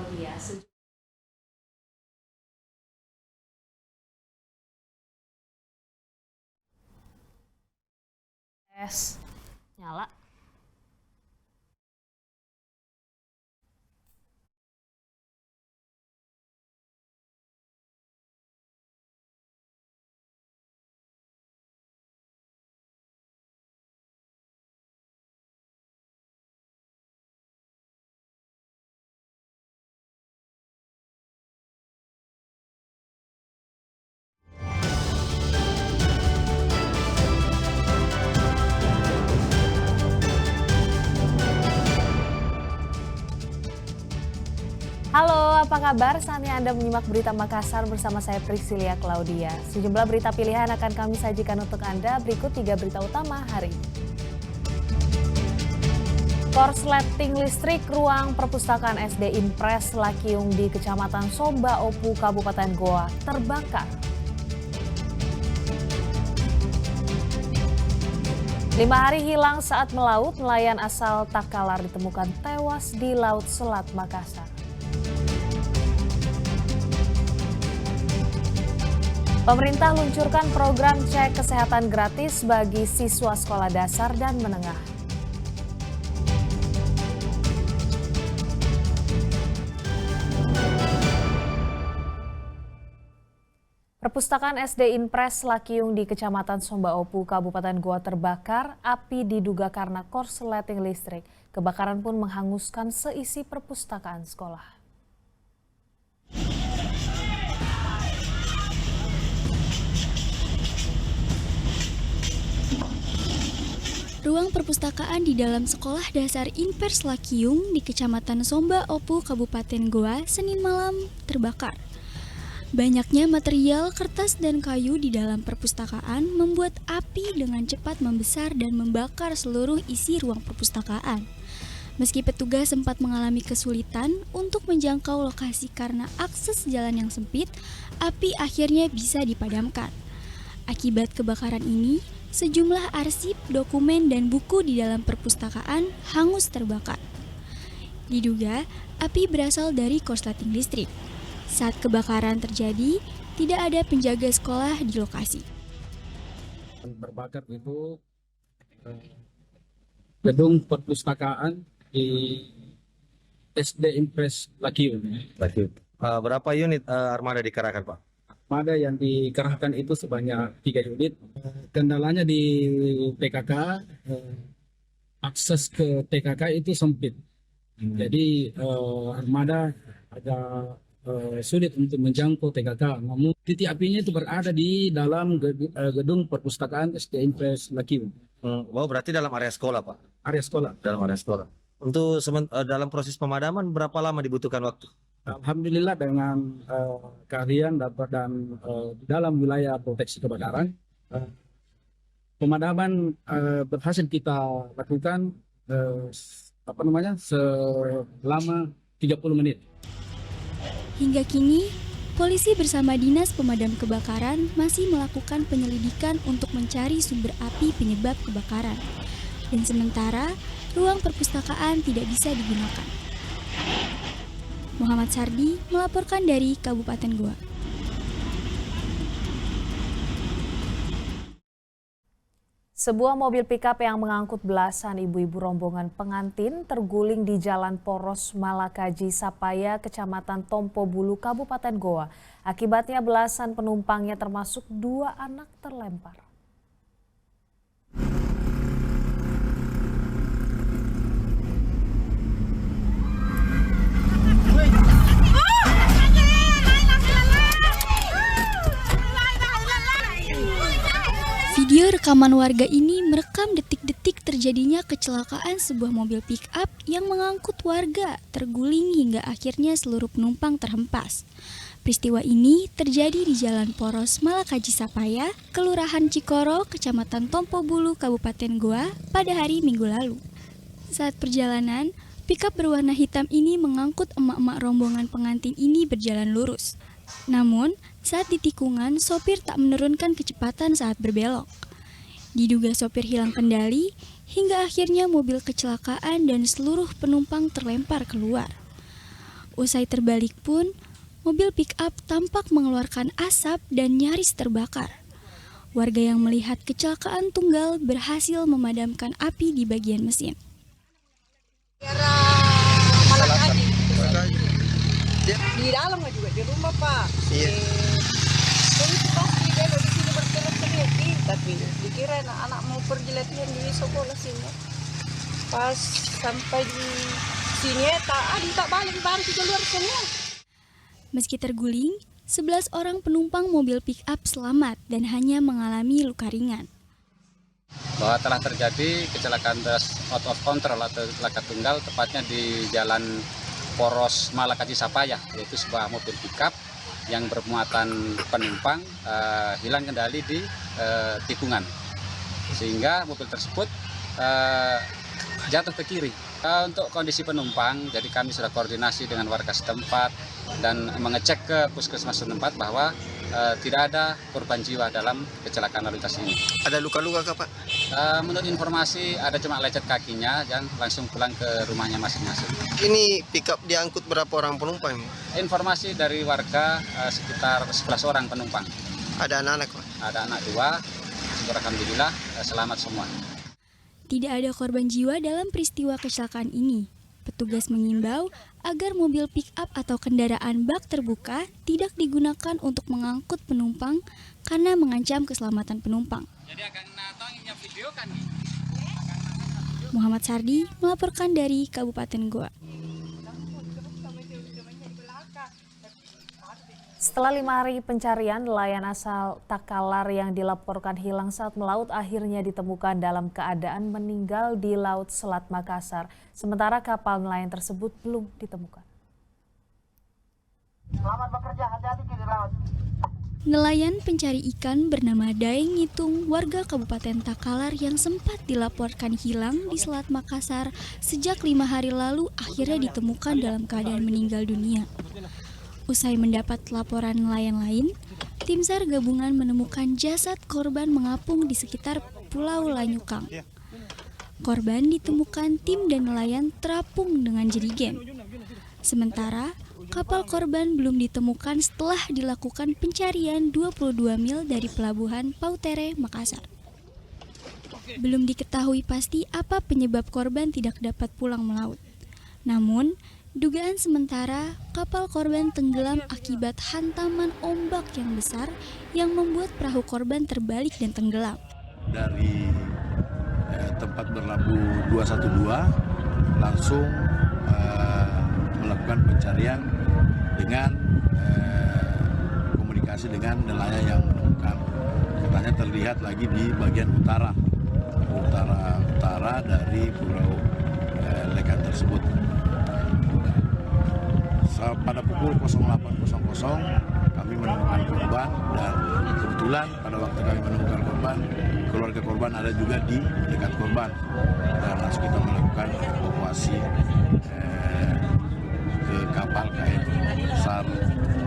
Claudia. Tes nyala. Halo, apa kabar? Saatnya Anda menyimak berita Makassar bersama saya Priscilia Claudia. Sejumlah berita pilihan akan kami sajikan untuk Anda. Berikut 3 berita utama hari ini. Korsleting listrik ruang perpustakaan SD Impres Lakiung di Kecamatan Somba Opu, Kabupaten Goa terbakar. 5 hari hilang saat melaut, nelayan asal Takalar ditemukan tewas di Laut Selat Makassar. Pemerintah luncurkan program cek kesehatan gratis bagi siswa sekolah dasar dan menengah. Perpustakaan SD Impres Lakiung di Kecamatan Somba Opu, Kabupaten Goa terbakar. Api diduga karena korsleting listrik. Kebakaran pun menghanguskan seisi perpustakaan sekolah. Ruang perpustakaan di dalam sekolah dasar Impres Lakiung di Kecamatan Somba Opu, Kabupaten Goa, Senin malam terbakar. Banyaknya material, kertas, dan kayu di dalam perpustakaan membuat api dengan cepat membesar dan membakar seluruh isi ruang perpustakaan. Meski petugas sempat mengalami kesulitan untuk menjangkau lokasi karena akses jalan yang sempit, api akhirnya bisa dipadamkan. Akibat kebakaran ini, sejumlah arsip, dokumen, dan buku di dalam perpustakaan hangus terbakar. Diduga, api berasal dari korsleting listrik. Saat kebakaran terjadi, tidak ada penjaga sekolah di lokasi. Terbakar itu gedung perpustakaan di SD Impres Lakiung. Berapa unit armada dikerahkan, Pak? Armada yang dikerahkan itu sebanyak 3 unit. Kendalanya di TKK, akses ke TKK itu sempit. Jadi armada agak sulit untuk menjangkau TKK. Namun titik apinya itu berada di dalam gedung perpustakaan SD Impres Lakiung. Oh, berarti dalam area sekolah, Pak? Area sekolah. Dalam area sekolah. Untuk dalam proses pemadaman berapa lama dibutuhkan waktu? Alhamdulillah dengan keahlian dan dalam wilayah proteksi kebakaran, pemadaman berhasil kita lakukan selama 30 menit. Hingga kini, polisi bersama Dinas Pemadam Kebakaran masih melakukan penyelidikan untuk mencari sumber api penyebab kebakaran. Dan sementara, ruang perpustakaan tidak bisa digunakan. Muhammad Sardi melaporkan dari Kabupaten Goa. Sebuah mobil pickup yang mengangkut belasan ibu-ibu rombongan pengantin terguling di Jalan Poros Malakaji Sapaya, Kecamatan Tompo Bulu, Kabupaten Goa. Akibatnya belasan penumpangnya termasuk 2 anak terlempar. Video rekaman warga ini merekam detik-detik terjadinya kecelakaan sebuah mobil pick-up yang mengangkut warga terguling hingga akhirnya seluruh penumpang terhempas. Peristiwa ini terjadi di Jalan Poros Malakaji Sapaya, Kelurahan Cikoro, Kecamatan Tompo Bulu, Kabupaten Goa pada hari Minggu lalu. Saat perjalanan, pick-up berwarna hitam ini mengangkut emak-emak rombongan pengantin ini berjalan lurus. Namun, saat di tikungan, sopir tak menurunkan kecepatan saat berbelok. Diduga sopir hilang kendali, hingga akhirnya mobil kecelakaan dan seluruh penumpang terlempar keluar. Usai terbalik pun, mobil pick-up tampak mengeluarkan asap dan nyaris terbakar. Warga yang melihat kecelakaan tunggal berhasil memadamkan api di bagian mesin. Di dalam juga di rumah Pak. Iya. Jadi pasti dia di sini berteriak-teriak, tapi dikira anak-anak mau pergi latihan di sekolah sini. Pas sampai di sini tak balik keluar semua. Meski terguling, 11 orang penumpang mobil pick-up selamat dan hanya mengalami luka ringan. Bahwa telah terjadi kecelakaan bus out of control atau kecelakaan tunggal tepatnya di Jalan Poros Malakaji Sapaya, yaitu sebuah mobil pickup yang bermuatan penumpang hilang kendali di tikungan, sehingga mobil tersebut jatuh ke kiri. Untuk kondisi penumpang, jadi kami sudah koordinasi dengan warga setempat dan mengecek ke puskesmas setempat bahwa tidak ada korban jiwa dalam kecelakaan lalu lintas ini. Ada luka-luka kah Pak? Menurut informasi ada cuma lecet kakinya dan langsung pulang ke rumahnya masing-masing. Ini pickup diangkut berapa orang penumpang? Informasi dari warga sekitar 11 orang penumpang. Ada anak-anak Pak? Ada anak 2, syukur alhamdulillah selamat semua. Tidak ada korban jiwa dalam peristiwa kecelakaan ini. Petugas mengimbau agar mobil pick-up atau kendaraan bak terbuka tidak digunakan untuk mengangkut penumpang karena mengancam keselamatan penumpang. Muhammad Sardi melaporkan dari Kabupaten Goa. Setelah 5 hari pencarian, nelayan asal Takalar yang dilaporkan hilang saat melaut akhirnya ditemukan dalam keadaan meninggal di Laut Selat Makassar. Sementara kapal nelayan tersebut belum ditemukan. Selamat bekerja, hati-hati di laut. Nelayan pencari ikan bernama Daeng Ngitung, warga Kabupaten Takalar yang sempat dilaporkan hilang di Selat Makassar sejak 5 hari lalu akhirnya ditemukan dalam keadaan meninggal dunia. Usai mendapat laporan nelayan lain, tim SAR gabungan menemukan jasad korban mengapung di sekitar Pulau Lanyukang. Korban ditemukan tim dan nelayan terapung dengan jerigen. Sementara, kapal korban belum ditemukan setelah dilakukan pencarian 22 mil dari pelabuhan Pautere, Makassar. Belum diketahui pasti apa penyebab korban tidak dapat pulang melaut. Namun, dugaan sementara kapal korban tenggelam akibat hantaman ombak yang besar yang membuat perahu korban terbalik dan tenggelam. Dari tempat berlabuh 212 langsung melakukan pencarian dengan komunikasi dengan nelayan yang menemukan. Katanya terlihat lagi di bagian utara dari pulau Lekan tersebut. Pada pukul 08.00 kami menemukan korban dan kebetulan pada waktu kami menemukan korban, keluarga korban ada juga di dekat korban dan langsung kita melakukan evakuasi ke kapal KM SAR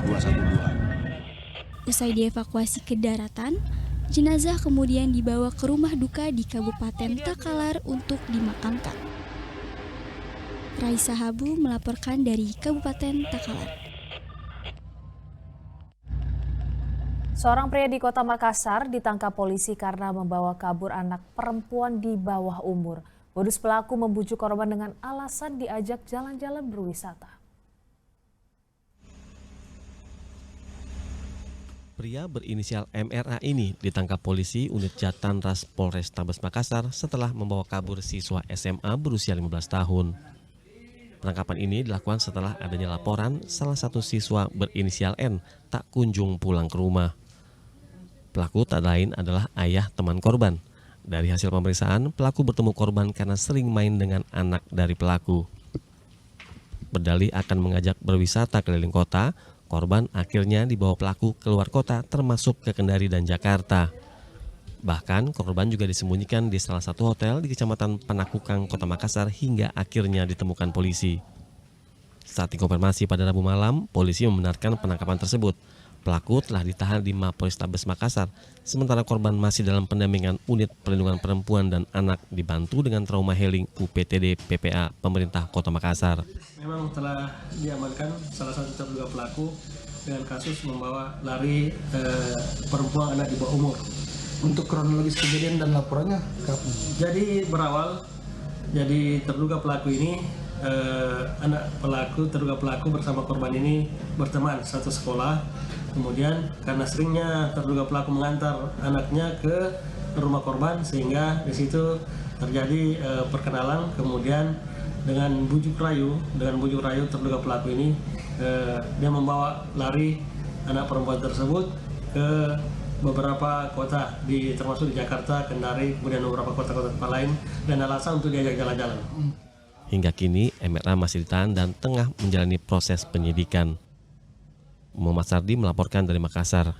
212. Usai dievakuasi ke daratan, jenazah kemudian dibawa ke rumah duka di Kabupaten Takalar untuk dimakamkan. Raisa Habu melaporkan dari Kabupaten Takalar. Seorang pria di Kota Makassar ditangkap polisi karena membawa kabur anak perempuan di bawah umur. Modus pelaku membujuk korban dengan alasan diajak jalan-jalan berwisata. Pria berinisial MRA ini ditangkap polisi unit Jatan Ras Polrestabes Makassar setelah membawa kabur siswa SMA berusia 15 tahun. Penangkapan ini dilakukan setelah adanya laporan salah satu siswa berinisial N tak kunjung pulang ke rumah. Pelaku tak lain adalah ayah teman korban. Dari hasil pemeriksaan, pelaku bertemu korban karena sering main dengan anak dari pelaku. Berdalih akan mengajak berwisata keliling kota, korban akhirnya dibawa pelaku keluar kota termasuk ke Kendari dan Jakarta. Bahkan korban juga disembunyikan di salah satu hotel di Kecamatan Panakukang, Kota Makassar hingga akhirnya ditemukan polisi. Saat dikonfirmasi pada Rabu malam, polisi membenarkan penangkapan tersebut. Pelaku telah ditahan di Mapolrestabes Makassar, sementara korban masih dalam pendampingan Unit Perlindungan Perempuan dan Anak dibantu dengan trauma healing UPTD PPA Pemerintah Kota Makassar. Memang telah diamankan salah satu terduga pelaku dengan kasus membawa lari perempuan anak di bawah umur. Untuk kronologis kejadian dan laporannya kapan? Jadi berawal, jadi terduga pelaku ini terduga pelaku bersama korban ini berteman satu sekolah. Kemudian karena seringnya terduga pelaku mengantar anaknya ke rumah korban, sehingga di situ terjadi perkenalan. Kemudian dengan bujuk rayu terduga pelaku ini dia membawa lari anak perempuan tersebut ke beberapa kota termasuk di Jakarta, Kendari, kemudian beberapa kota-kota lain, dan alasan untuk diajak jalan-jalan. Hingga kini MRA masih ditahan dan tengah menjalani proses penyidikan. Muhammad Sardi melaporkan dari Makassar.